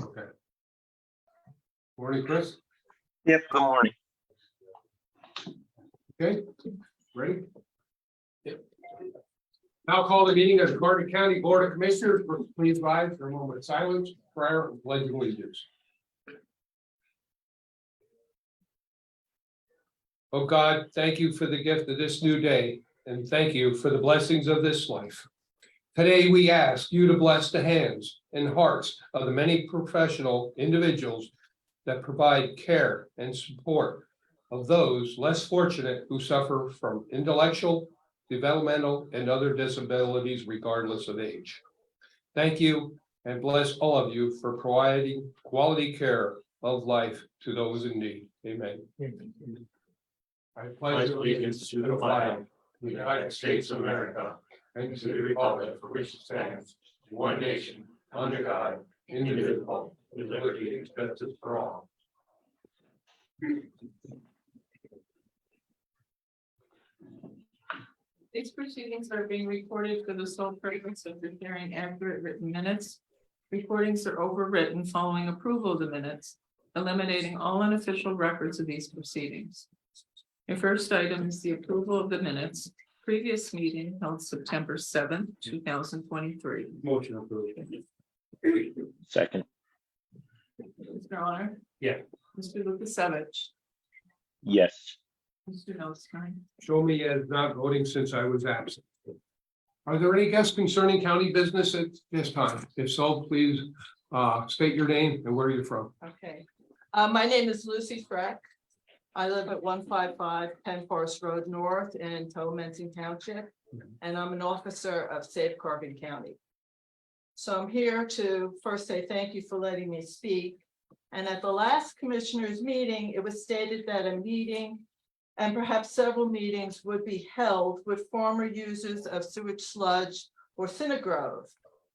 Okay. Morning, Chris. Yep, good morning. Okay, ready? Yep. Now call the meeting of the Carter County Board of Commissioners. Please rise for a moment of silence, prayer, and pledge of allegiance. Oh God, thank you for the gift of this new day, and thank you for the blessings of this life. Today, we ask you to bless the hands and hearts of the many professional individuals that provide care and support of those less fortunate who suffer from intellectual, developmental, and other disabilities regardless of age. Thank you and bless all of you for providing quality care of life to those in need. Amen. I pledge allegiance to the flag of the United States of America and to the republic for which it stands, one nation, under God, indivisible, with liberty and justice for all. These proceedings are being recorded for the sole purpose of preparing accurate written minutes. Recordings are overwritten following approval of the minutes, eliminating all unofficial records of these proceedings. Your first item is the approval of the minutes. Previous meeting held September 7th, 2023. Motion approved. Second, Mr. Honor? Yeah. Mr. Lukasevich? yes. Mr. Nostine? Show me as not voting since I was absent. Are there any guests concerning county business at this time? If so, please state your name and where you're from. Okay, my name is Lucy Freck. I live at 155 Penn Forest Road North in Towamencing Township, and I'm an officer of Safe Carbon County. So I'm here to first say thank you for letting me speak. And at the last commissioners meeting, it was stated that a meeting and perhaps several meetings would be held with former users of sewage sludge or Cinegrove.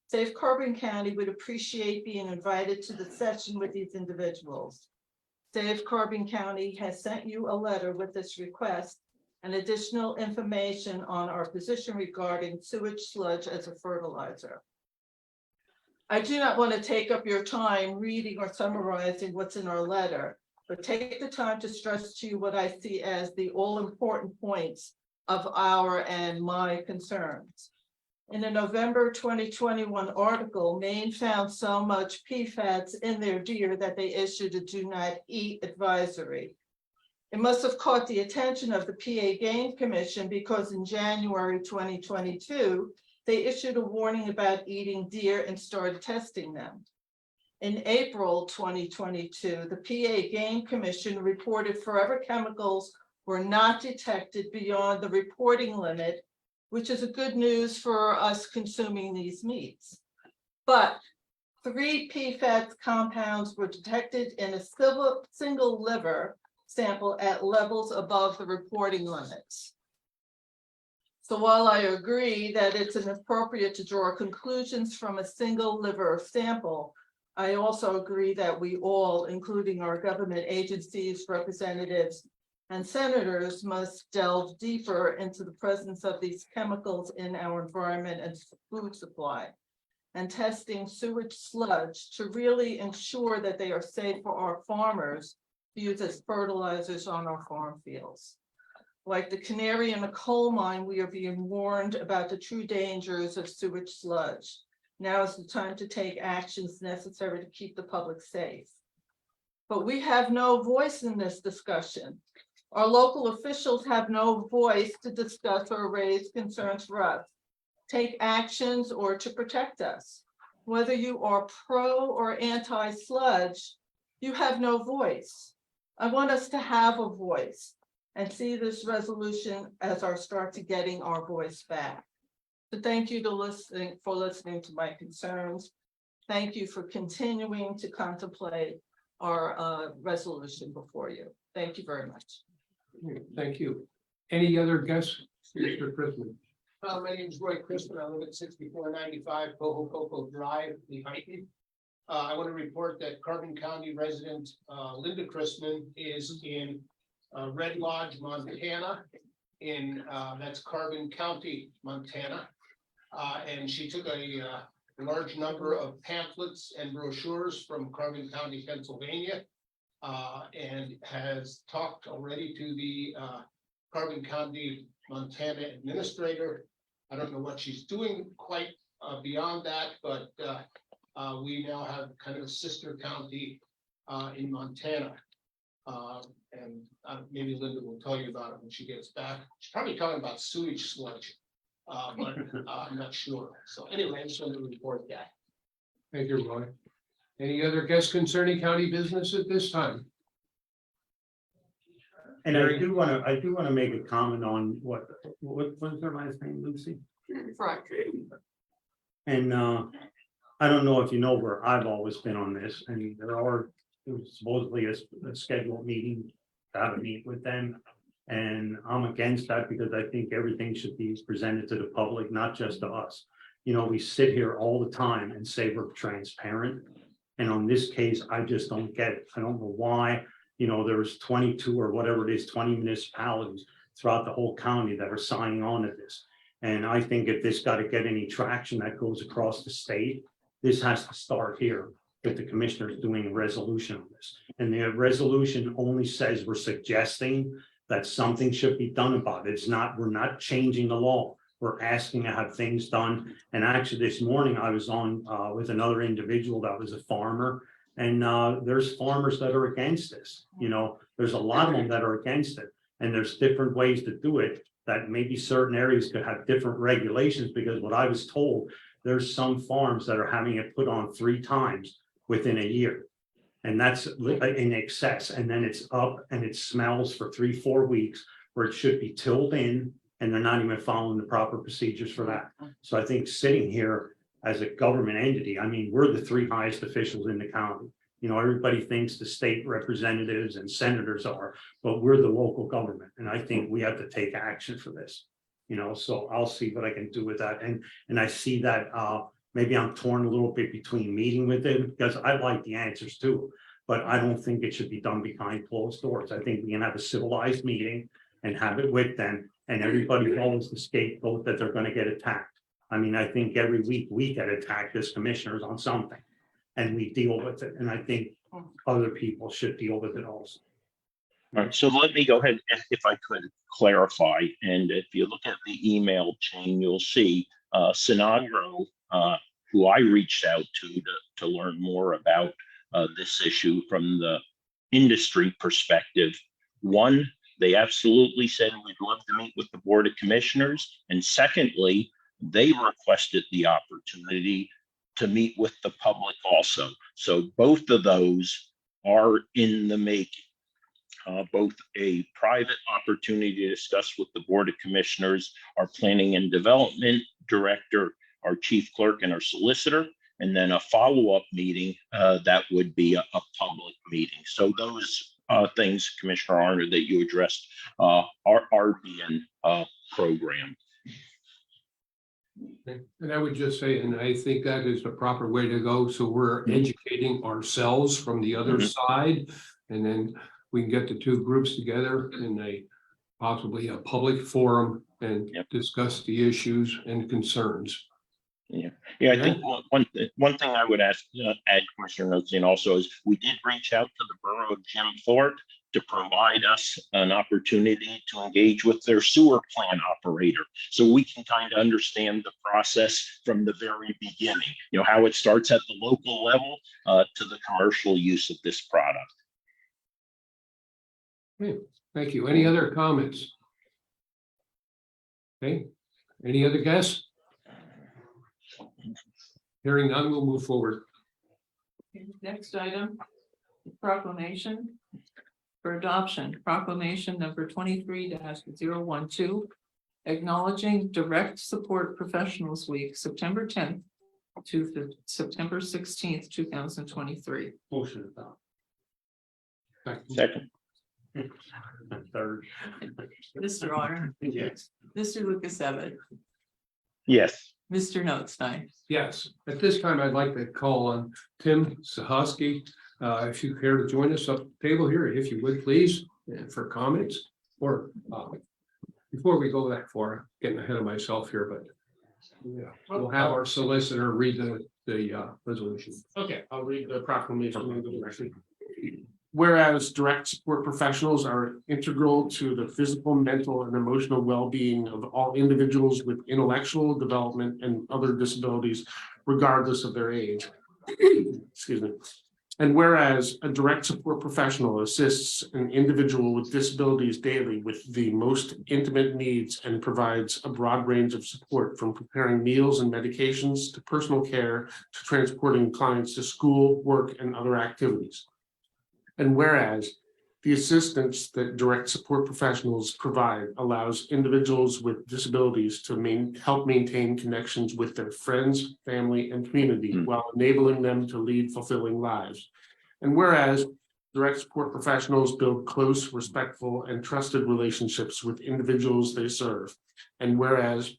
Safe Carbon County would appreciate being invited to the session with these individuals. Safe Carbon County has sent you a letter with this request and additional information on our position regarding sewage sludge as a fertilizer. I do not want to take up your time reading or summarizing what's in our letter, but take the time to stress to you what I see as the all-important points of our and my concerns. In a November 2021 article, Maine found so much PFAS in their deer that they issued a do not eat advisory. It must have caught the attention of the PA Game Commission because in January 2022, they issued a warning about eating deer and started testing them. In April 2022, the PA Game Commission reported forever chemicals were not detected beyond the reporting limit, which is a good news for us consuming these meats. But 3 PFAS compounds were detected in a single liver sample at levels above the reporting limits. So while I agree that it's inappropriate to draw conclusions from a single liver sample, I also agree that we all, including our government agencies, representatives, and senators, must delve deeper into the presence of these chemicals in our environment and food supply, and testing sewage sludge to really ensure that they are safe for our farmers to use as fertilizers on our farm fields. Like the canary in a coal mine, we are being warned about the true dangers of sewage sludge. Now is the time to take actions necessary to keep the public safe. But we have no voice in this discussion. Our local officials have no voice to discuss or raise concerns for us, take actions, or to protect us. Whether you are pro or anti-sludge, you have no voice. I want us to have a voice and see this resolution as our start to getting our voice back. So thank you for listening to my concerns. Thank you for continuing to contemplate our resolution before you. Thank you very much. Thank you. Any other guests? Mr. Christman. My name is Roy Christman. I live at 6495 Coco Drive, Lehighton. I want to report that Carbon County resident Linda Christman is in Red Lodge, Montana. That's Carbon County, Montana. And she took a a large number of pamphlets and brochures from Carbon County, Pennsylvania. And has talked already to the Carbon County, Montana administrator. I don't know what she's doing quite beyond that, but we now have kind of a sister county in Montana. And maybe Linda will tell you about it when she gets back. She's probably talking about sewage sludge, but I'm not sure. So anyway, I just wanted to report that. Thank you, Roy. Any other guests concerning county business at this time? And I do wanna make a comment on what was her last name, Lucy? Correct. And I don't know if you know where I've always been on this, and there was supposedly a scheduled meeting, to have a meet with them. And I'm against that because I think everything should be presented to the public, not just to us. You know, we sit here all the time and say we're transparent. And on this case, I just don't get it. I don't know why, you know, there's 22 or whatever it is, 20 municipalities throughout the whole county that are signing on to this. And I think if this got to get any traction that goes across the state, this has to start here with the commissioners doing a resolution on this. And the resolution only says we're suggesting that something should be done about it. It's not, we're not changing the law. We're asking to have things done. And actually this morning I was on with another individual that was a farmer. And there's farmers that are against this. You know, there's a lot of them that are against it. And there's different ways to do it, that maybe certain areas could have different regulations, because what I was told, there's some farms that are having it put on 3 times within a year. And that's in excess. And then it's up and it smells for 3-4 weeks, where it should be tilled in, and they're not even following the proper procedures for that. So I think sitting here as a government entity, I mean, we're the 3 highest officials in the county. You know, everybody thinks the state representatives and senators are, but we're the local government. And I think we have to take action for this. You know, so I'll see what I can do with that. And I see that maybe I'm torn a little bit between meeting with them, because I like the answers too. But I don't think it should be done behind closed doors. I think we can have a civilized meeting and have it with them. And everybody knows the scapegoat that they're going to get attacked. I mean, I think every week we get attacked as commissioners on something, and we deal with it. And I think other people should deal with it also. All right, so let me go ahead, if I could clarify, and if you look at the email chain, you'll see Sinagro, who I reached out to learn more about this issue from the industry perspective. One, they absolutely said we'd love to meet with the Board of Commissioners. And secondly, they requested the opportunity to meet with the public also. So both of those are in the making. Both a private opportunity to discuss with the Board of Commissioners, our Planning and Development Director, our Chief Clerk, and our Solicitor, and then a follow-up meeting that would be a public meeting. So those things, Commissioner Arner, that you addressed are being programmed. And I would just say, and I think that is the proper way to go. So we're educating ourselves from the other side, and then we can get the 2 groups together in possibly a public forum and discuss the issues and concerns. Yeah, I think one thing I would add, Commissioner Notzien, also is we did reach out to the borough of Jim Thorpe to provide us an opportunity to engage with their sewer plant operator, so we can kind of understand the process from the very beginning. You know, how it starts at the local level to the commercial use of this product. Okay, thank you. Any other comments? Okay, any other guests? Hearing none, we'll move forward. Next item, proclamation for adoption, proclamation number 23-012, acknowledging Direct Support Professionals Week, September 10th to September 16th, 2023. Motion about. Second. Third. Mr. Arner, Yes. Mr. Lukasevich, Yes. Mr. Notstein. Yes, at this time, I'd like to call on Tim Sahosky. If you care to join us up the table here, if you would, please, for comments. Or before we go that far, getting ahead of myself here, but yeah, we'll have our solicitor read the the resolution. Okay, I'll read the proclamation into the record. Whereas direct support professionals are integral to the physical, mental, and emotional well-being of all individuals with intellectual development and other disabilities, regardless of their age. Excuse me. And whereas a direct support professional assists an individual with disabilities daily with the most intimate needs and provides a broad range of support from preparing meals and medications to personal care to transporting clients to school, work, and other activities. And whereas the assistance that direct support professionals provide allows individuals with disabilities to help maintain connections with their friends, family, and community while enabling them to lead fulfilling lives. And whereas direct support professionals build close, respectful, and trusted relationships with individuals they serve. And whereas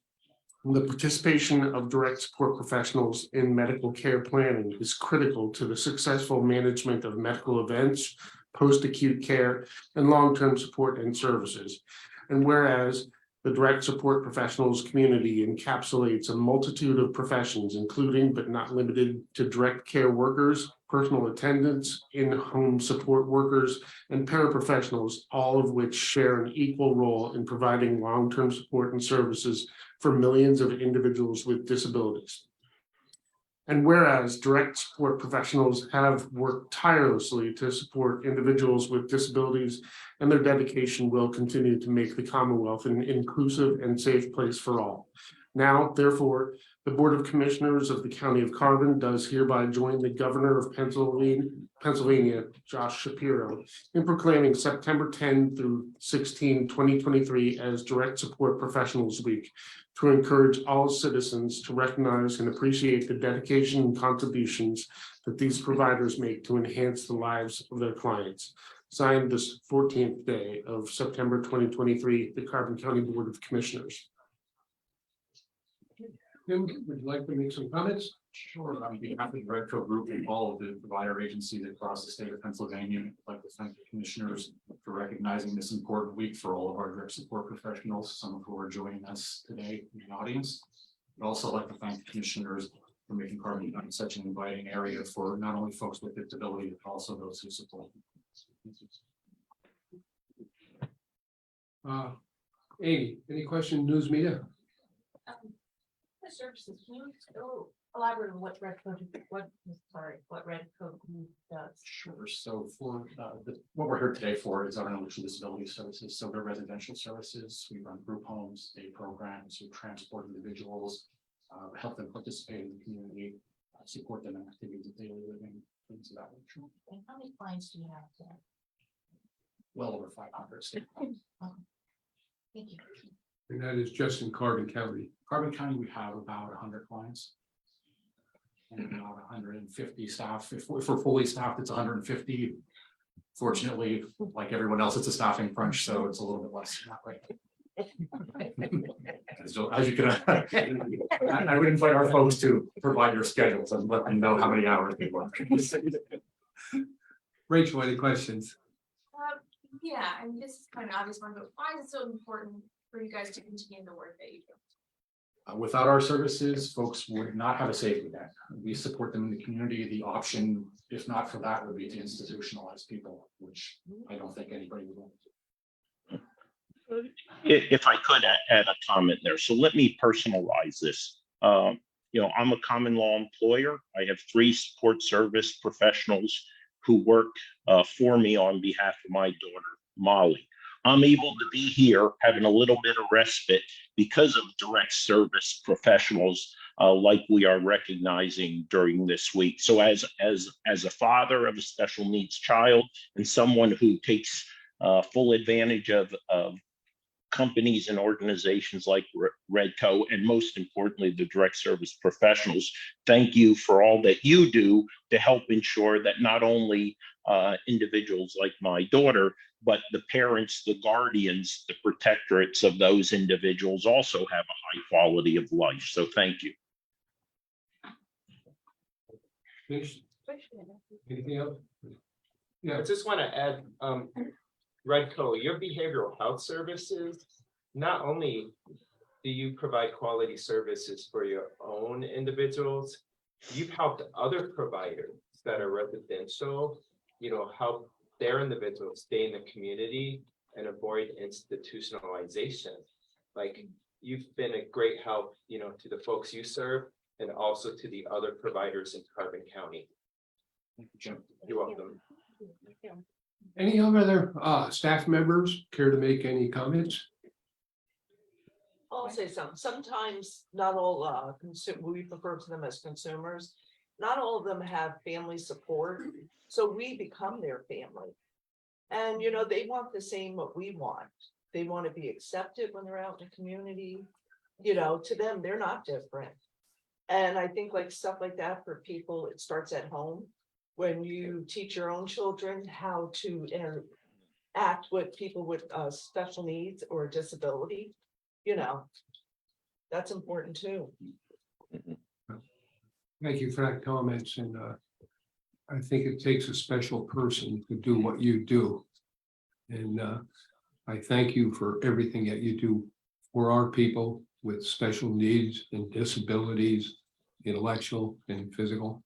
the participation of direct support professionals in medical care planning is critical to the successful management of medical events, post-acute care, and long-term support and services. And whereas the direct support professionals community encapsulates a multitude of professions, including but not limited to direct care workers, personal attendants, in-home support workers, and paraprofessionals, all of which share an equal role in providing long-term support and services for millions of individuals with disabilities. And whereas direct support professionals have worked tirelessly to support individuals with disabilities, and their dedication will continue to make the Commonwealth an inclusive and safe place for all. Now, therefore, the Board of Commissioners of the County of Carbon does hereby join the Governor of Pennsylvania, Josh Shapiro, in proclaiming September 10 through 16, 2023 as Direct Support Professionals Week to encourage all citizens to recognize and appreciate the dedication and contributions that these providers make to enhance the lives of their clients. Signed this 14th day of September 2023, the Carbon County Board of Commissioners. Tim, would you like to make some comments? Sure, on behalf of the Redco Group and all of the provider agencies across the state of Pennsylvania, I'd like to thank the commissioners for recognizing this important week for all of our direct support professionals, some of who are joining us today in the audience. I'd also like to thank the commissioners for making Carbon County such an inviting area for not only folks with disability, but also those who support them. Amy, any question, news media? Services, can you go elaborate on what Redco does? Sure. So for what we're here today for is our intellectual disability services. So they're residential services. We run group homes, day programs, we transport individuals, help them participate in the community, support them in activities of daily living, things of that nature. And how many clients do you have there? Well over 500. Thank you. And that is just in Carbon County. Carbon County, we have about 100 clients. And about 150 staff. If we're fully staffed, it's 150. Fortunately, like everyone else, it's a staffing crunch, so it's a little bit less that way. So as you can, I would invite our folks to provide your schedules and let them know how many hours they work. Rachel, any questions? Yeah, I mean, this is kind of an obvious one, but why is it so important for you guys to continue the work that you do? Without our services, folks would not have a safety net. We support them in the community. The option, if not for that, would be to institutionalize people, which I don't think anybody would want. If I could add a comment there. So let me personalize this. I'm a common law employer. I have 3 support service professionals who work for me on behalf of my daughter, Molly. I'm able to be here having a little bit of respite because of direct service professionals like we are recognizing during this week. So as a father of a special needs child and someone who takes full advantage of companies and organizations like Redco, and most importantly, the direct service professionals, thank you for all that you do to help ensure that not only individuals like my daughter, but the parents, the guardians, the protectorates of those individuals also have a high quality of life. So thank you. Anything else? I just want to add, Redco, your behavioral health services, not only do you provide quality services for your own individuals, you've helped other providers that are residential, help their individuals stay in the community and avoid institutionalization. Like, you've been a great help, to the folks you serve and also to the other providers in Carbon County. You're welcome. Any other staff members care to make any comments? I'll say something. Sometimes not all we refer to them as consumers. Not all of them have family support, so we become their family. And they want the same what we want. They want to be accepted when they're out in the community. To them, they're not different. And I think like stuff like that for people, it starts at home. When you teach your own children how to act with people with special needs or disability, that's important too. Thank you for that comments, and I think it takes a special person to do what you do. And I thank you for everything that you do for our people with special needs and disabilities, intellectual and physical.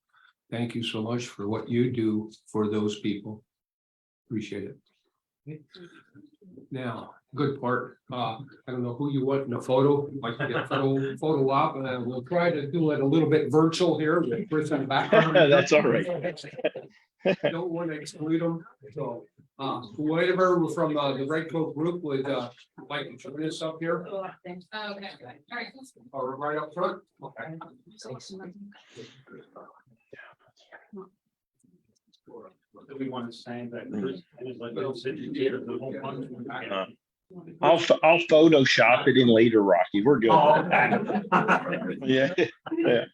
Thank you so much for what you do for those people. Appreciate it. Now, good part. I don't know who you want in a photo, like to get photo op, and we'll try to do it a little bit virtual here with Chris in the background. That's all right. Don't want to exclude them. So, whatever from the Redco group would like to join us up here, Okay, all right. or right up front. Okay. Do we want to say that? Chris is like the city theater, the whole bunch? I'll Photoshop it in later, Rocky. We're good. Oh, okay. Yeah. Yeah.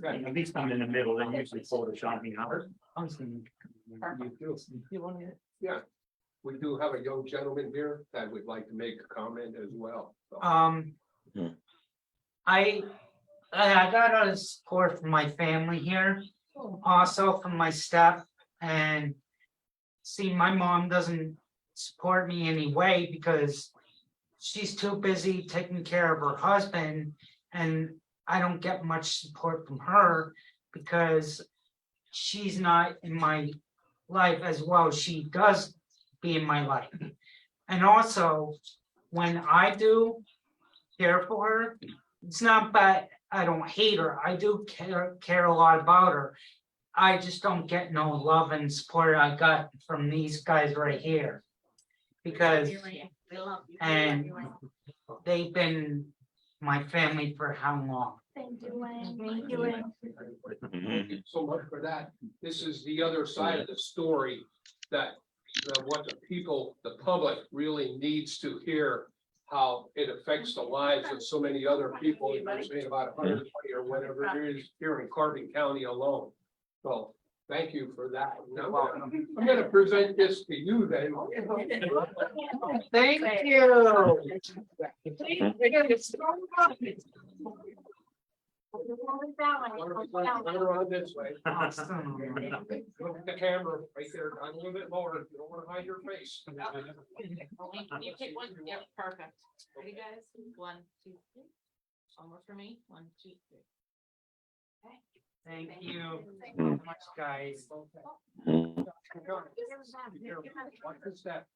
At least I'm in the middle, then usually photoshopping out. You want to? Yeah, we do have a young gentleman here that would like to make a comment as well. So, I got a support from my family here, also from my step, and see, my mom doesn't support me anyway because she's too busy taking care of her husband, and I don't get much support from her because she's not in my life as well as she does be in my life. And also, when I do care for her, it's not that I don't hate her. I do care a lot about her. I just don't get no love and support I got from these guys right here. Because, and they've been my family for how long? Thank you, Wayne. Thank you, Wayne. thank you so much for that. This is the other side of the story that what the people, the public really needs to hear, how it affects the lives of so many other people. It's made about 120 or whatever it is here in Carbon County alone. So thank you for that. Now, I'm going to present this to you then. Thank you. Around this way. Awesome. Look at the camera right there, a little bit lower. You don't want to hide your face. You take one, yep, perfect. Ready, guys? 1, 2, 3. One more for me. 1, 2, 3. Okay. Thank you so much, guys. Watch your step.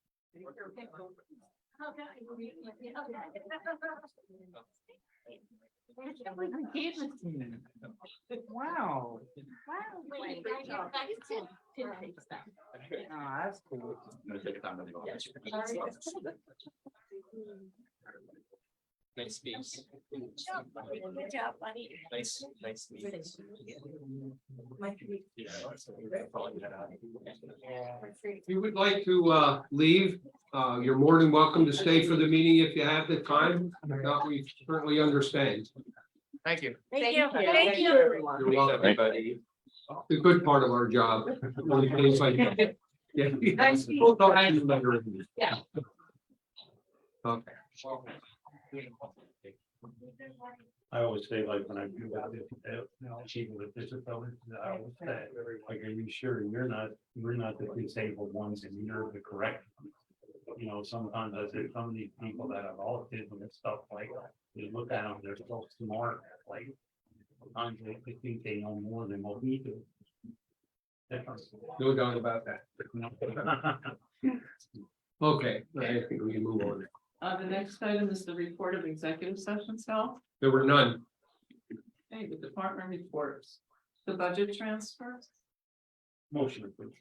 Wow. Wait, great job. Tim takes that. Oh, that's cool. Nice speaks. Good job, buddy. Nice speaks. If you would like to leave, you're more than welcome to stay for the meeting if you have the time. If not, we certainly understand. Thank you. Thank you. Thank you. You're welcome. Everybody. The good part of our job. When things like that. Yeah. Thanks. We'll talk to you later. Yeah. Okay. I always say like when I do that, achieving the disability, I always say, like, are you sure you're not the disabled ones and you're the correct? You know, sometimes I say some of these people that have autism and stuff like, you look at them, they're so smart, like. Sometimes they think they know more than what we do. No doubt about that. Okay, I think we can move on. The next item is the report of executive sessions held. There were none. Okay, the department reports, the budget transfers, Motion approved.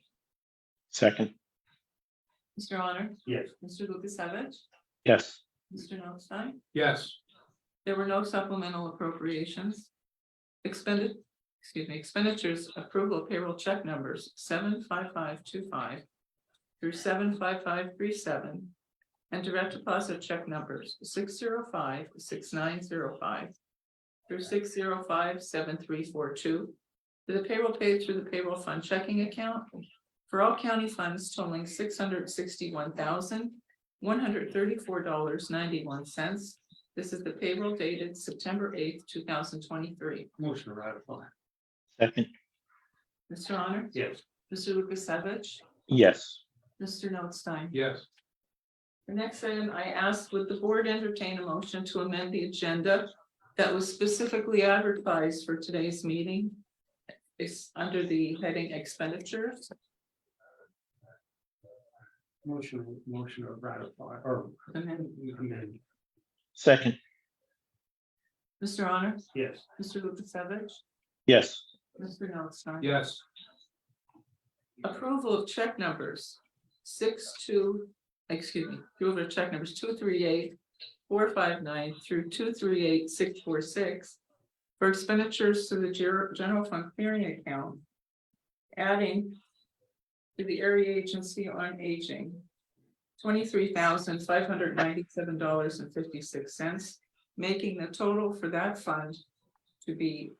Second, Mr. Honor, Yes. Mr. Lukasevich, yes, Mr. Notstein. Yes, There were no supplemental appropriations. Expenditures approval of payroll check numbers 75525 through 75537. And direct deposit check numbers 6056905 through 6057342. To the payroll paid through the payroll fund checking account for all county funds totaling $661,134.91. This is the payroll dated September 8th, 2023. Motion to ratify. second, Mr. Honor? Yes. Mr. Lukasevich? yes, Mr. Notstein? yes, The next item, I asked, would the board entertain a motion to amend the agenda that was specifically advertised for today's meeting? It's under the heading expenditures. Motion to ratify or amend. second, Mr. Honor? Yes. Mr. Lukasevich? yes, Mr. Notstein? yes, Approval of check numbers 238, 459 through 238646 for expenditures to the general fund clearing account. Adding to the area agency on aging $23,597.56, making the total for that fund to be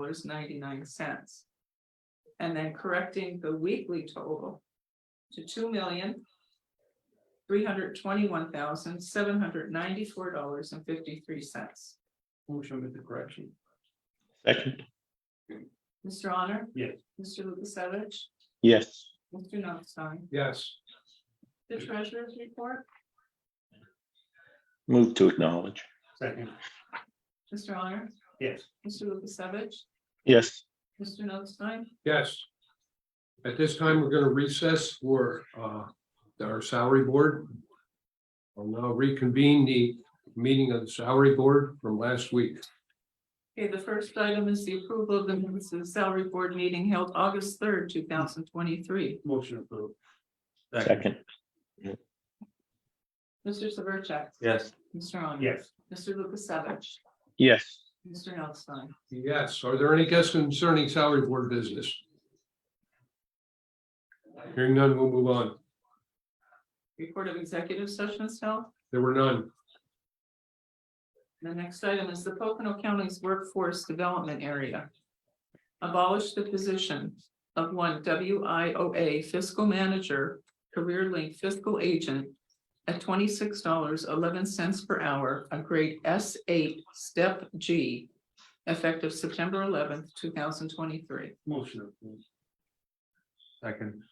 $127,261.99. And then correcting the weekly total to $2,321,794.53. Motion with the correction. second, Mr. Honor? Yes. Mr. Lukasevich? yes, Mr. Notstein? yes, The treasurer's report? move to acknowledge, Second. Mr. Honor? Yes. Mr. Lukasevich? yes, Mr. Notstein? yes. At this time, we're gonna recess for our salary board. I'll now reconvene the meeting of the salary board from last week. Okay, the first item is the approval of the minutes of the salary board meeting held August 3rd, 2023. Motion approved. second, Mr. Severcek? Yes. Mr. Honor? Yes. Mr. Lukasevich? yes, Mr. Notstein? Yes, are there any guests concerning salary board business? Hearing none, we'll move on. Report of executive sessions held. There were none. The next item is the Pocono County's workforce development area. Abolish the position of one WIOA fiscal manager, career link fiscal agent at $26.11 per hour, a grade S8, step G, effective September 11th, 2023. Motion approved. Second.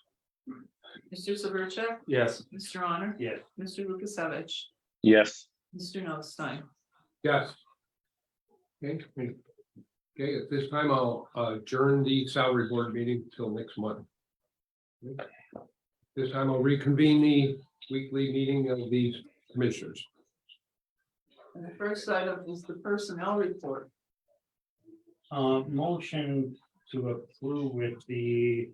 Mr. Severcek? Yes. Mr. Honor? Yes. Mr. Lukasevich? yes, Mr. Notstein? Yes. Okay, okay, at this time, I'll adjourn the salary board meeting till next month. This time I'll reconvene the weekly meeting of these commissioners. And the first item is the personnel report. Motion to approve with the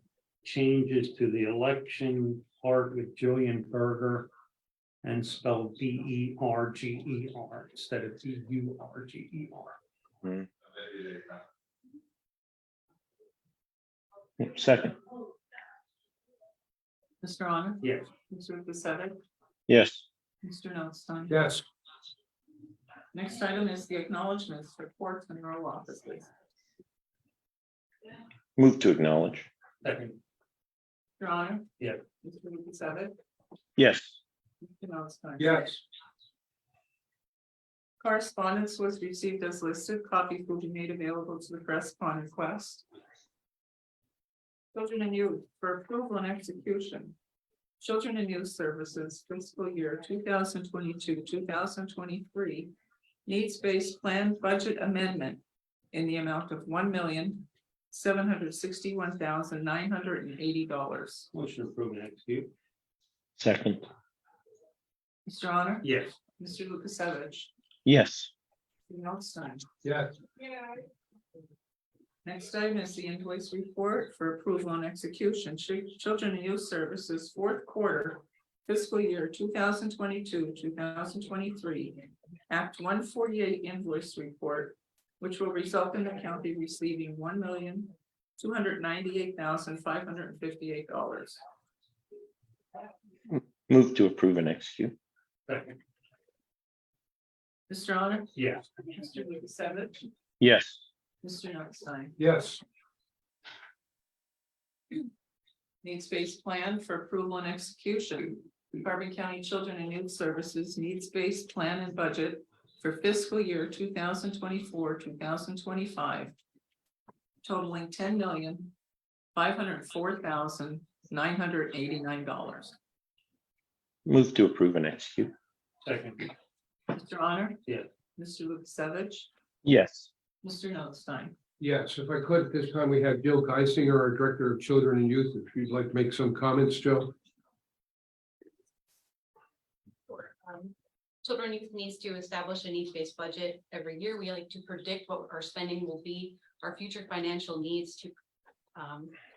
changes to the election part with Julian Berger and spelled BERGER instead of BURGER. second, Mr. Honor? Yes. Mr. Lukasevich? yes, Mr. Notstein? Yes, Next item is the acknowledgements for courts and row offices. Move to acknowledge. Second, Your Honor? Yeah. Mr. Lukasevich? Yes. Mr. Notstein? Yes. Correspondence was received as listed. Copies will be made available to the press upon request. Children and Youth for approval and execution. Children and Youth Services fiscal year 2022-2023 needs-based plan budget amendment in the amount of $1,761,980. motion approved and execute. Second. Mr. Honor? Yes. Mr. Lukasevich? Yes. Mr. Notstein? Yes. Next item is the invoice report for approval and execution. Children and Youth Services fourth quarter fiscal year 2022-2023 Act 148 invoice report, which will result in the county receiving $1,298,558. Move to approve and execute. Second, Mr. Honor? yes. Mr. Lukasevich? Yes. Mr. Notstein? Yes. Needs-based plan for approval and execution. Carbon County Children and Youth Services needs-based plan and budget for fiscal year 2024-2025, totaling $10,504,989. Move to approve and execute. Second, Mr. Honor? Yeah. Mr. Lukasevich? Yes. Mr. Notstein? Yes, if I could, at this time, we have Jill Geisinger, our Director of Children and Youth, if you'd like to make some comments, Jill. Children Youth needs to establish a needs-based budget every year. We like to predict what our spending will be, our future financial needs to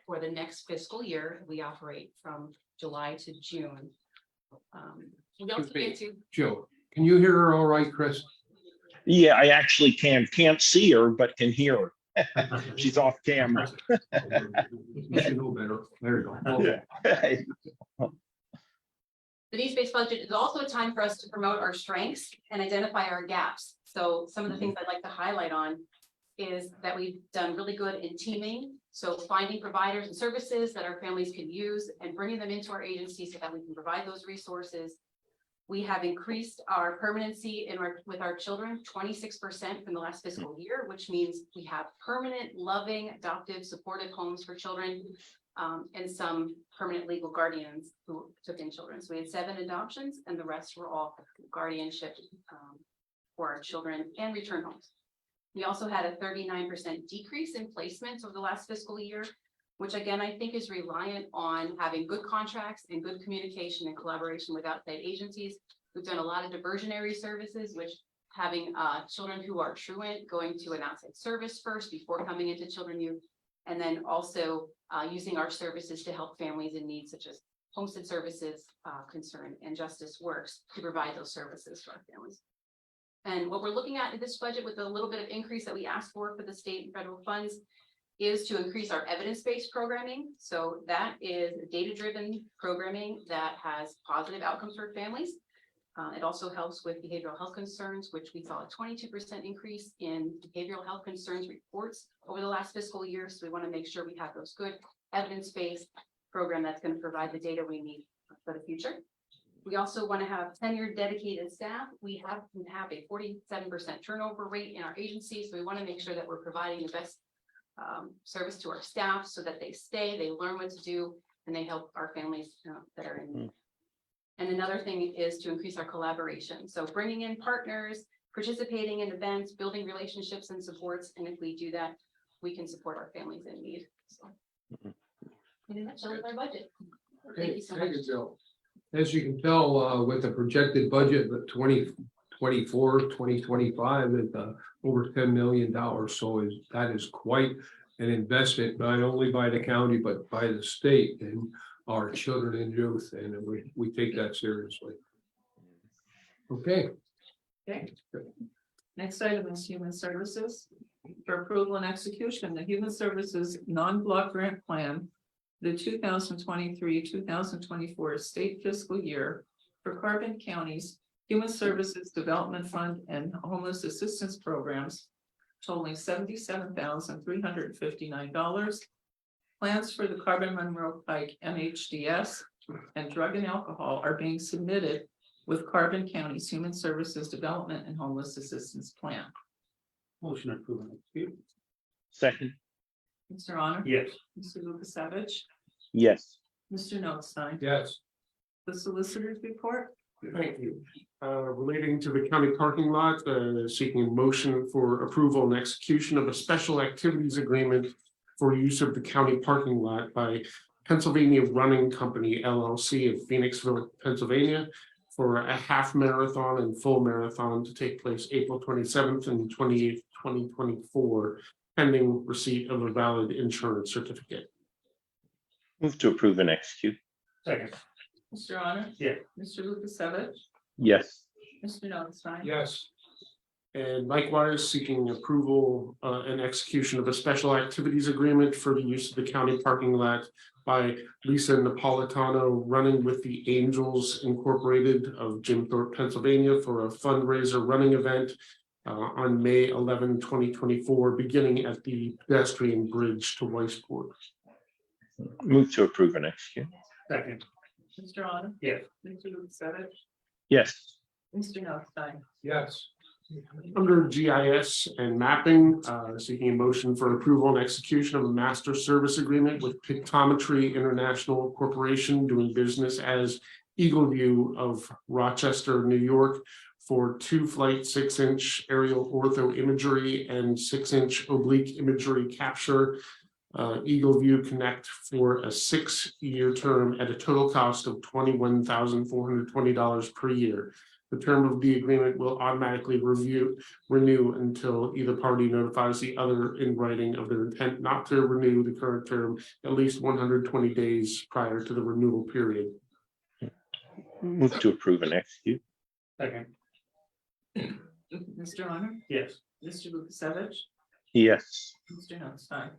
for the next fiscal year. We operate from July to June. We also get to Jill, can you hear her all right, Chris? Yeah, I actually can't see her, but can hear her. She's off camera. You should know better. There you go. Yeah. the needs-based budget is also a time for us to promote our strengths and identify our gaps. So some of the things I'd like to highlight on is that we've done really good in teaming. So finding providers and services that our families can use and bringing them into our agency so that we can provide those resources. We have increased our permanency with our children 26% from the last fiscal year, which means we have permanent, loving, adoptive, supportive homes for children, and some permanent legal guardians who took in children. So we had 7 adoptions and the rest were all guardianship for our children and return homes. We also had a 39% decrease in placements over the last fiscal year, which again, I think is reliant on having good contracts and good communication and collaboration with outside agencies. We've done a lot of diversionary services, which having children who are truant going to an outside service first before coming into Children Youth, and then also using our services to help families in need, such as Homestead Services, Concern, and Justice Works to provide those services for our families. And what we're looking at in this budget with a little bit of increase that we asked for the state and federal funds is to increase our evidence-based programming. So that is data-driven programming that has positive outcomes for families. It also helps with behavioral health concerns, which we saw a 22% increase in behavioral health concerns reports over the last fiscal year. So we want to make sure we have those good evidence-based program that's going to provide the data we need for the future. We also want to have tenured dedicated staff. We have a 47% turnover rate in our agency. So we want to make sure that we're providing the best service to our staff so that they stay, they learn what to do, and they help our families that are in need. And another thing is to increase our collaboration. So bringing in partners, participating in events, building relationships and supports. And if we do that, we can support our families in need. So in a nutshell, is our budget. Thank you so much. Jill. As you can tell, with the projected budget, the 2024-2025 is over $10 million. So that is quite an investment, not only by the county, but by the state and our children and youth. And we take that seriously. Okay. Okay. Next item is Human Services. For approval and execution, the Human Services non-block grant plan, the 2023-2024 state fiscal year for Carbon County's Human Services Development Fund and Homeless Assistance Programs totaling $77,359. Plans for the Carbon Monroe Pike MHDS and drug and alcohol are being submitted with Carbon County's Human Services Development and Homeless Assistance Plan. Motion to approve and execute. Second, Mr. Honor? Yes. Mr. Lukasevich? yes. Mr. Notstein? Yes. The solicitors report? Thank you. Relating to the county parking lot, seeking a motion for approval and execution of a special activities agreement for use of the county parking lot by Pennsylvania Running Company LLC of Phoenixville, Pennsylvania, for a half marathon and full marathon to take place April 27th and 28th, 2024, pending receipt of a valid insurance certificate. Move to approve and execute. Second. Mr. Honor? Yeah. Mr. Lukasevich? Yes. Mr. Notstein? Yes. And likewise, seeking approval and execution of a special activities agreement for the use of the county parking lot by Lisa Napolitano, Running with the Angels Incorporated of Jim Thorpe, Pennsylvania, for a fundraiser running event on May 11, 2024, beginning at the pedestrian bridge to Weissport. Move to approve and execute. Second. Mr. Honor? Yes. Mr. Lukasevich? Yes. Mr. Notstein? Yes. Under GIS and mapping, seeking a motion for approval and execution of a master service agreement with Pictometry International Corporation doing business as Eagle View of Rochester, New York, for 2-flight 6-inch aerial ortho imagery and 6-inch oblique imagery capture. Eagle View Connect for a 6-year term at a total cost of $21,420 per year. The term of the agreement will automatically renew until either party notifies the other in writing of their intent not to renew the current term at least 120 days prior to the renewal period. Move to approve and execute. Second. Mr. Honor? Yes. Mr. Lukasevich? Yes. Mr. Notstein?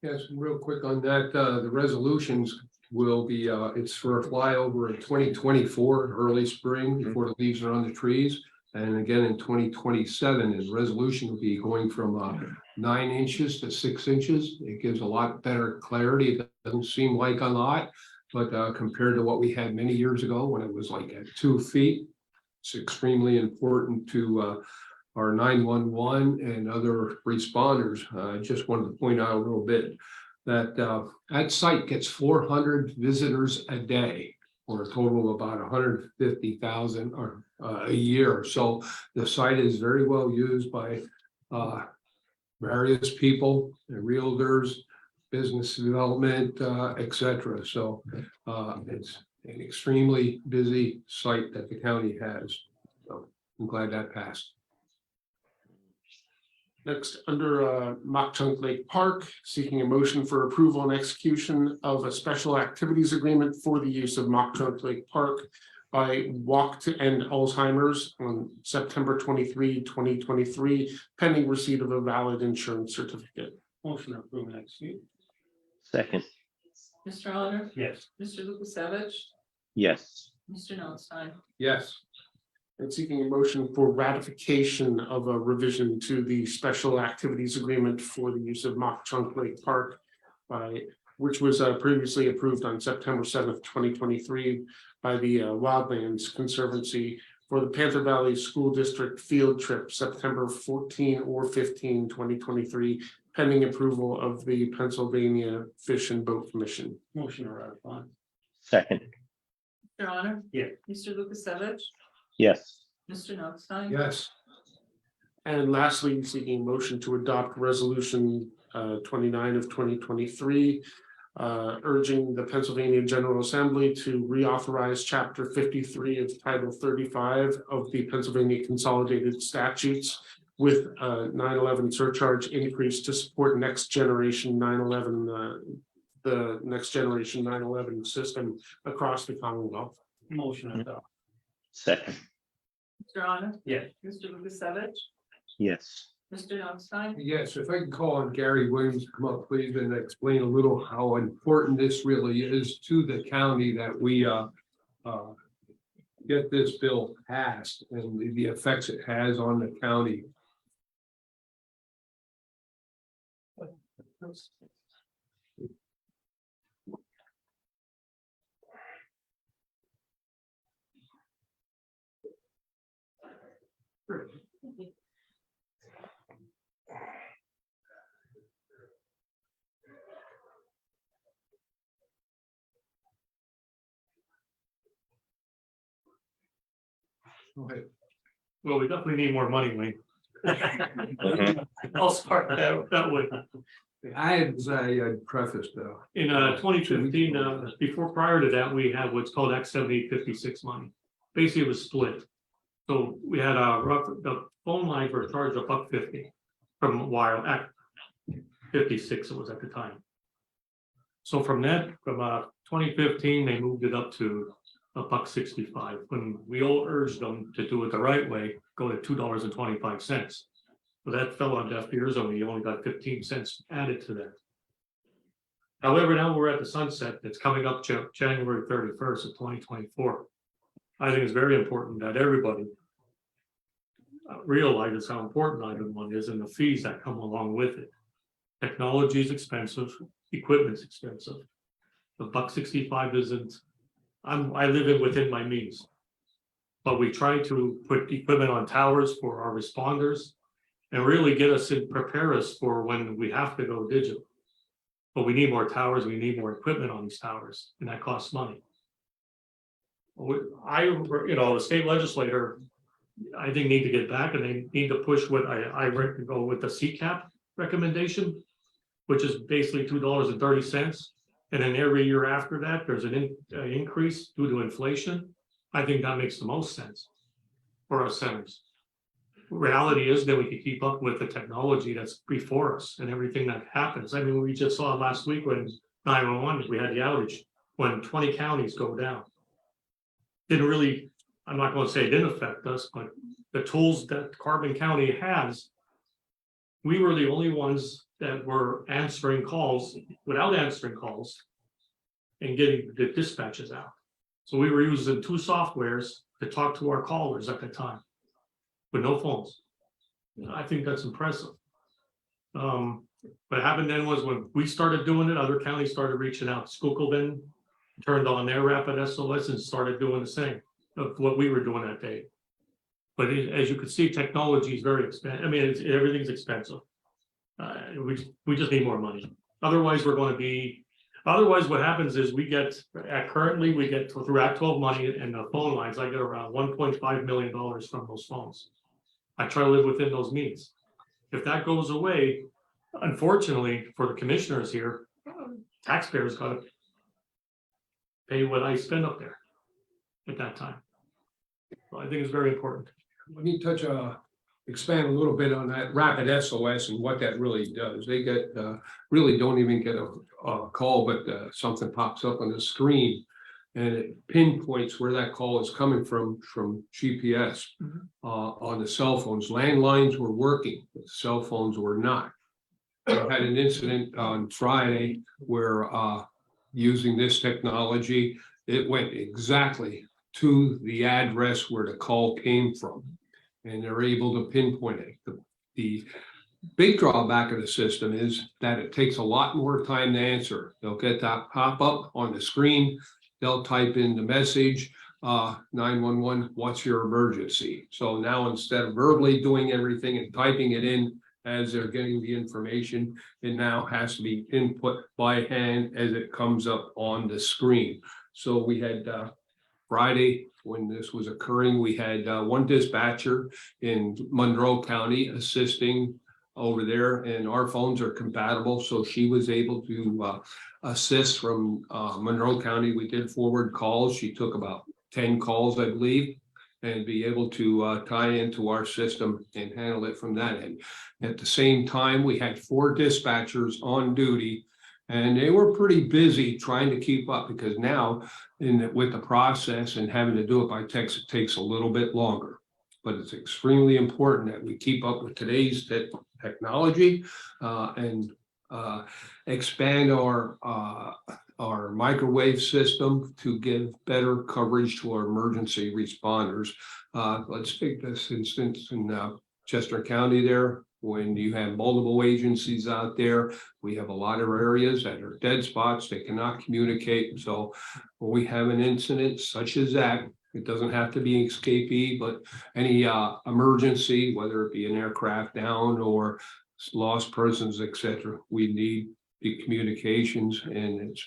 Yes, real quick on that, the resolutions will be, it's for a flyover in 2024, early spring, before the leaves are on the trees. And again, in 2027, and the resolution will be going from 9 inches to 6 inches. It gives a lot better clarity. It doesn't seem like a lot, but compared to what we had many years ago when it was like at 2 feet, it's extremely important to our 911 and other responders. I just wanted to point out a little bit that that site gets 400 visitors a day, or a total of about 150,000 or a year. So the site is very well used by various people, realtors, business development, etc. So it's an extremely busy site that the county has. So I'm glad that passed. Next, under Mock Chunk Lake Park, seeking a motion for approval and execution of a special activities agreement for the use of Mock Chunk Lake Park by Walk to End Alzheimer's on September 23, 2023, pending receipt of a valid insurance certificate. Motion to approve and execute. Second, Mr. Honor? Yes. Mr. Lukasevich? yes. Mr. Notstein? Yes. And seeking a motion for ratification of a revision to the special activities agreement for the use of Mock Chunk Lake Park by, which was previously approved on September 7th, 2023 by the Wildlands Conservancy for the Panther Valley School District field trip, September 14 or 15, 2023, pending approval of the Pennsylvania Fish and Boat Commission. Motion to ratify. Second, Mr. Honor? Yeah. Mr. Lukasevich? yes. Mr. Notstein? Yes. And lastly, seeking motion to adopt resolution 29 of 2023, urging the Pennsylvania General Assembly to reauthorize chapter 53 of title 35 of the Pennsylvania Consolidated Statutes with 9/11 surcharge increase to support next generation 9/11, the next generation 9/11 system across the Commonwealth. Motion to adopt. Second, Mr. Honor? Yes. Mr. Lukasevich? yes. Mr. Notstein? Yes, if I can call on Gary Williams to come up, please, and explain a little how important this really is to the county that we get this bill passed and the effects it has on the county. Okay. Well, we definitely need more money, Wayne. I'll start that way. I prefaced though. In 2015, before prior to that, we had what's called Act 7856 money. Basically, it was split. So we had the phone lines were charged $1.50 from wire Act 56 it was at the time. So from 2015, they moved it up to $1.65. When we all urged them to do it the right way, go to $2.25. But that fell on deaf ears, and we only got 15 cents added to that. However, now we're at the sunset that's coming up January 31st of 2024. I think it's very important that everybody realizes how important item one is and the fees that come along with it. Technology is expensive, equipment's expensive. The $1.65 isn't. I live in within my means, but we try to put equipment on towers for our responders and really get us in, prepare us for when we have to go digital. But we need more towers, we need more equipment on these towers, and that costs money. The state legislator, I think need to get back and they need to push what I go with the CCAP recommendation, which is basically $2.30. And then every year after that, there's an increase due to inflation. I think that makes the most sense for our centers. Reality is that we can keep up with the technology that's before us and everything that happens. I mean, we just saw last week when 911, we had the outage when 20 counties go down. Didn't really, I'm not going to say it didn't affect us, but the tools that Carbon County has, we were the only ones that were answering calls without answering calls and getting the dispatches out. So we were using 2 softwares to talk to our callers at the time with no phones. I think that's impressive. What happened then was when we started doing it, other counties started reaching out. Schuylkill then turned on their rapid SOS and started doing the same of what we were doing that day. But as you can see, technology is very expensive. I mean, everything's expensive. We just need more money. Otherwise, we're going to be. Otherwise, what happens is we get currently through Act 12 money and the phone lines. I get around $1.5 million from those phones. I try to live within those means. If that goes away, unfortunately for the commissioners here, taxpayers got to pay what I spend up there at that time. So I think it's very important. Let me expand a little bit on that rapid SOS and what that really does. They get, really don't even get a call, but something pops up on the screen and it pinpoints where that call is coming from GPS. On the cell phones. Landlines were working, but cell phones were not. I had an incident on Friday where using this technology, it went exactly to the address where the call came from. And they're able to pinpoint it. The big drawback of the system is that it takes a lot more time to answer. They'll get that pop up on the screen. They'll type in the message, 911, what's your emergency? So now instead of verbally doing everything and typing it in as they're getting the information, it now has to be input by hand as it comes up on the screen. So we had Friday, when this was occurring, we had one dispatcher in Monroe County assisting over there, and our phones are compatible. So she was able to assist from Monroe County. We did forward calls. She took about 10 calls, I believe, and be able to tie into our system and handle it from that end. At the same time, we had 4 dispatchers on duty. And they were pretty busy trying to keep up because now with the process and having to do it by text, it takes a little bit longer. But it's extremely important that we keep up with today's technology and expand our microwave system to give better coverage to our emergency responders. Let's take this instance in Chester County there. when you have multiple agencies out there, we have a lot of areas that are dead spots, they cannot communicate. So when we have an incident such as that, it doesn't have to be escapee, but any emergency, whether it be an aircraft down or lost persons, etc., we need the communications, and it's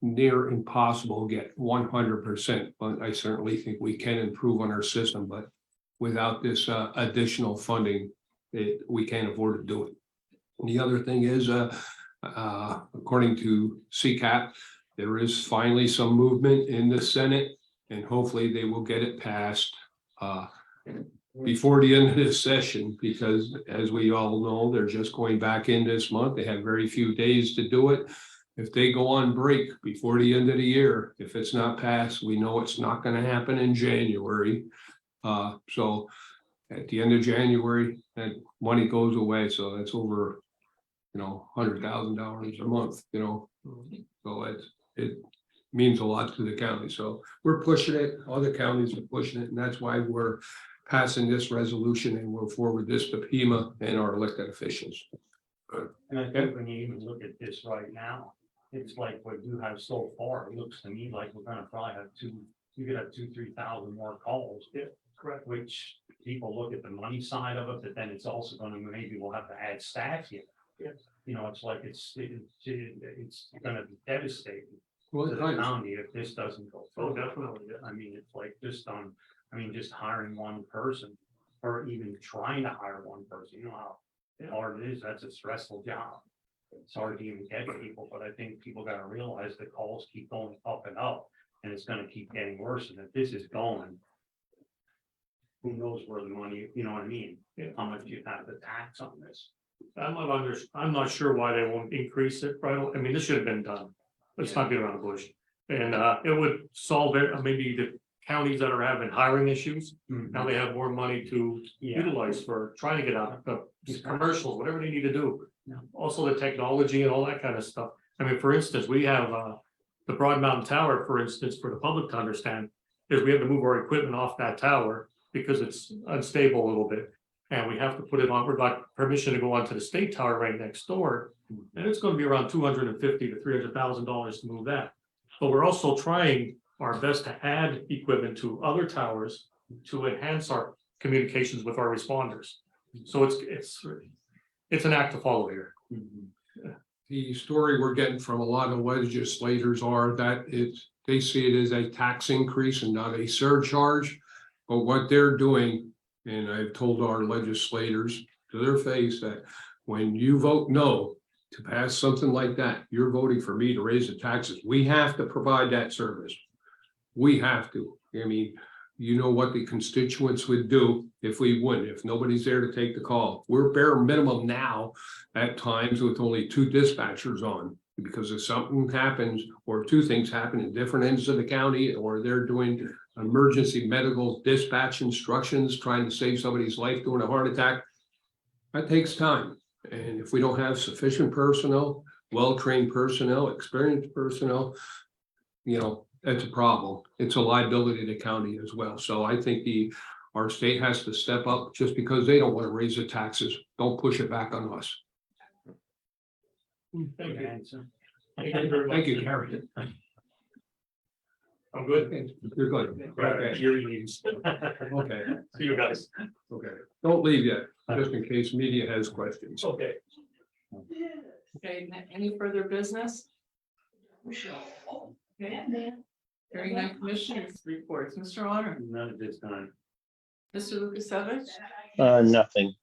near impossible to get 100%, but I certainly think we can improve on our system, but without this additional funding, we can't afford to do it. And the other thing is, according to CCAP, there is finally some movement in the Senate, and hopefully they will get it passed before the end of this session, because as we all know, they're just going back in this month. They have very few days to do it. If they go on break before the end of the year, if it's not passed, we know it's not going to happen in January. So at the end of January, that money goes away. So that's over, $100,000 a month, so it means a lot to the county. So we're pushing it. Other counties are pushing it. And that's why we're passing this resolution, and we'll forward this to PEMA and our elected officials. And I think when you even look at this right now, it's like what you have so far, it looks to me like we're gonna probably have you could have 2,000-3,000 more calls. Yeah, correct. Which people look at the money side of it, but then it's also gonna, maybe we'll have to add staff here. Yeah. It's like it's gonna be devastating to the county if this doesn't go through. Definitely. I mean, it's like just just hiring one person, or even trying to hire one person, how hard it is. That's a stressful job. It's hard to even get people, but I think people gotta realize the calls keep going up and up, and it's gonna keep getting worse. And if this is going, who knows where the money, you know what I mean? How much you have to tax on this. I'm not sure why they won't increase it, right? I mean, this should have been done. Let's not beat around the bush. And it would solve it, maybe the counties that are having hiring issues, now they have more money to utilize for trying to get out of these commercials, whatever they need to do. Also the technology and all that kind of stuff. I mean, for instance, we have the Broad Mountain Tower, for instance, for the public to understand, is we have to move our equipment off that tower because it's unstable a little bit. And we have to put it on, we got permission to go onto the state tower right next door. And it's going to be around $250,000 to $300,000 to move that. But we're also trying our best to add equipment to other towers to enhance our communications with our responders. So it's an act to follow here. The story we're getting from a lot of legislators are that they see it as a tax increase and not a surcharge. But what they're doing, and I've told our legislators to their face that when you vote no to pass something like that, you're voting for me to raise the taxes. We have to provide that service. We have to. I mean, you know what the constituents would do if we wouldn't, if nobody's there to take the call. We're bare minimum now at times with only 2 dispatchers on, because if something happens or 2 things happen in different ends of the county, or they're doing emergency medical dispatch instructions, trying to save somebody's life during a heart attack, that takes time. And if we don't have sufficient personnel, well-trained personnel, experienced personnel, that's a problem. It's a liability to the county as well. So I think our state has to step up. Just because they don't want to raise the taxes, don't push it back on us. Thank you. Thank you, Gary. I'm good. You're good. Okay. Okay. See you guys. Okay. Don't leave yet, just in case media has questions. Okay. Okay, any further business? Okay. Hearing none, commissioners reports. Mr. Honor, None at this time. Mr. Lukasevich, Nothing.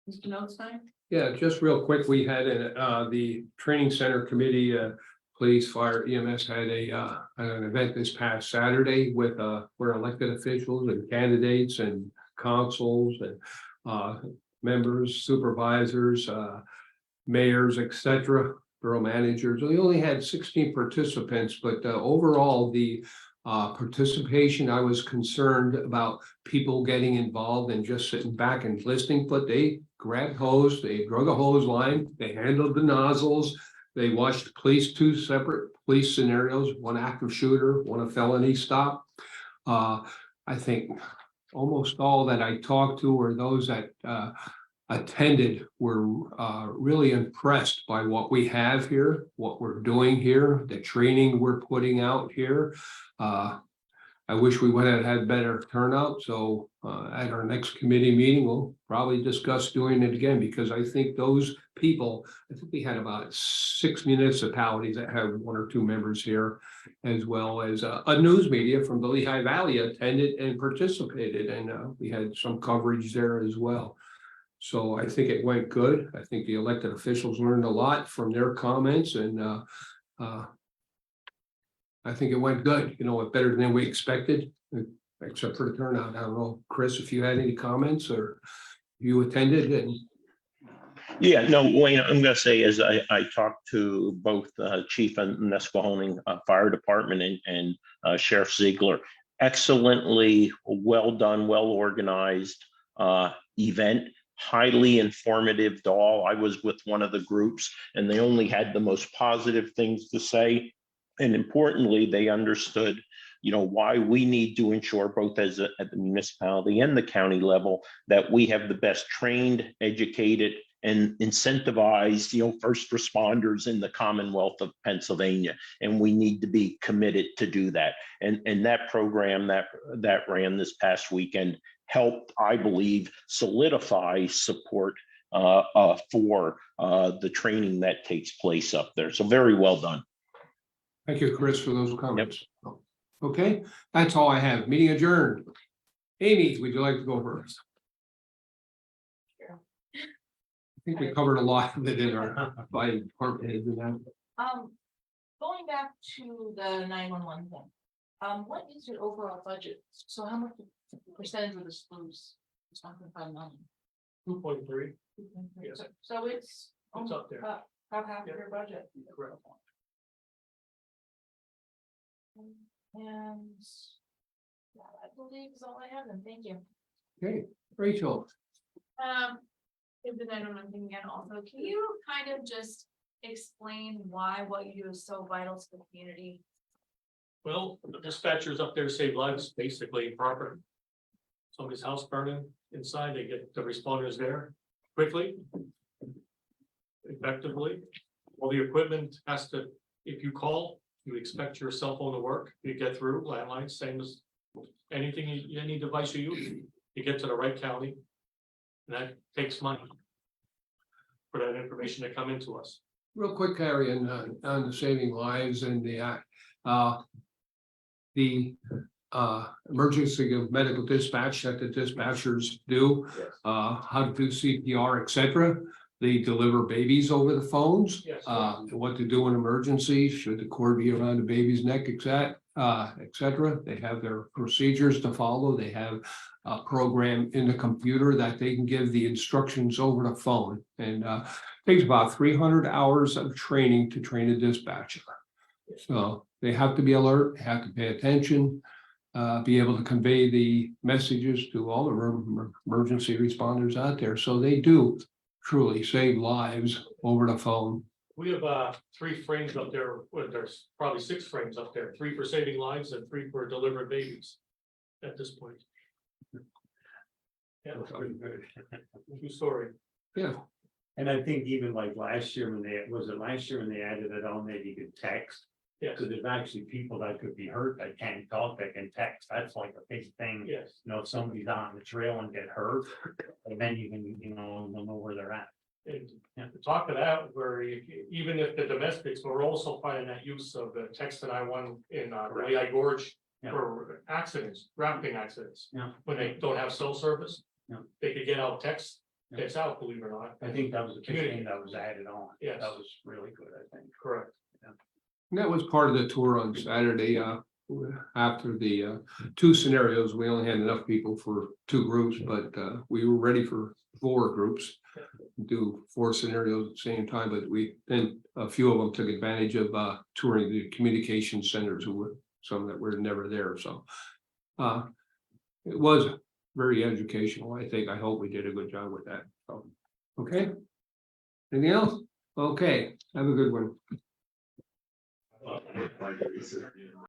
Mr. Notstein? Yeah, just real quick, we had the training center committee, police, fire, EMS had an event this past Saturday with where elected officials and candidates and consuls and members, supervisors, mayors, etc., borough managers. We only had 16 participants, but overall the participation, I was concerned about people getting involved and just sitting back and listening, but they grabbed hose, they drug a hose line, they handled the nozzles, they watched 2 separate police scenarios, 1 active shooter, 1 a felony stop. I think almost all that I talked to were those that attended were really impressed by what we have here, what we're doing here, the training we're putting out here. I wish we would have had better turnout, so at our next committee meeting, we'll probably discuss doing it again, because I think those people, I think we had about 6 municipalities that have 1 or 2 members here, as well as a news media from the Lehigh Valley attended and participated, and we had some coverage there as well. So I think it went good. I think the elected officials learned a lot from their comments, and I think it went good, better than we expected, except for the turnout. I don't know, Chris, if you had any comments or you attended and. Yeah, no, Wayne, I'm gonna say as I talked to both Chief and Nesquehoning Fire Department and Sheriff Ziegler, excellently well done, well organized event, highly informative to all. I was with one of the groups and they only had the most positive things to say. And importantly, they understood, why we need to ensure both at the municipality and the county level that we have the best trained, educated, and incentivized, first responders in the Commonwealth of Pennsylvania. And we need to be committed to do that. And that program that ran this past weekend helped, I believe, solidify support for the training that takes place up there. So very well done. Thank you, Chris, for those comments. Okay, that's all I have. Meeting adjourned. Amy, would you like to go first? I think we covered a lot of it in our by department heads and that. Going back to the 911 thing, what is your overall budget? So how much percentage of the schools is 1.5 million? 2.3. Yes. So it's up there. About half of your budget. Correct. And that, I believe, is all I have, and thank you. Okay, Rachel. If the 911 thing again also, can you kind of just explain why what you do is so vital to the community? Well, the dispatchers up there save lives, basically, proper. Somebody's house burning inside, they get the responders there quickly. Effectively, all the equipment has to, if you call, you expect your cell phone to work, you get through landline, same as anything, any device you use, you get to the right county. And that takes money for that information to come into us. Real quick, Harry, on the saving lives and the emergency of medical dispatch that the dispatchers do, how to do CPR, etc. They deliver babies over the phones, Yes. What to do in emergency, should the cord be around the baby's neck, etc. They have their procedures to follow. They have a program in the computer that they can give the instructions over the phone. And takes about 300 hours of training to train a dispatcher. So they have to be alert, have to pay attention, be able to convey the messages to all the emergency responders out there. So they do truly save lives over the phone. We have 3 frames up there, well, there's probably 6 frames up there, 3 for saving lives and 3 for delivering babies at this point. Yeah, true story. Yeah. And I think even like last year when they added it on that you could text. Yes, So there's actually people that could be hurt that can't talk, that can text. That's like a big thing. yes. If somebody's out on the trail and get hurt, and then you can, you'll know where they're at. And to talk to that, where even if the domestics, we're also finding that use of the text that I won in Lehigh Gorge Yeah. for accidents, rafting accidents. Yeah. When they don't have cell service. Yeah. They could get out text, Yeah. text out, believe it or not. I think that was the big thing that was added on. Yes. That was really good, I think. Correct. And that was part of the tour on Saturday, after the 2 scenarios. We only had enough people for 2 groups, but we were ready for 4 groups. Do 4 scenarios at the same time, but then a few of them took advantage of touring the communication centers, who were some that were never there. So it was very educational. I hope we did a good job with that. So, okay. Anything else? Okay, have a good one.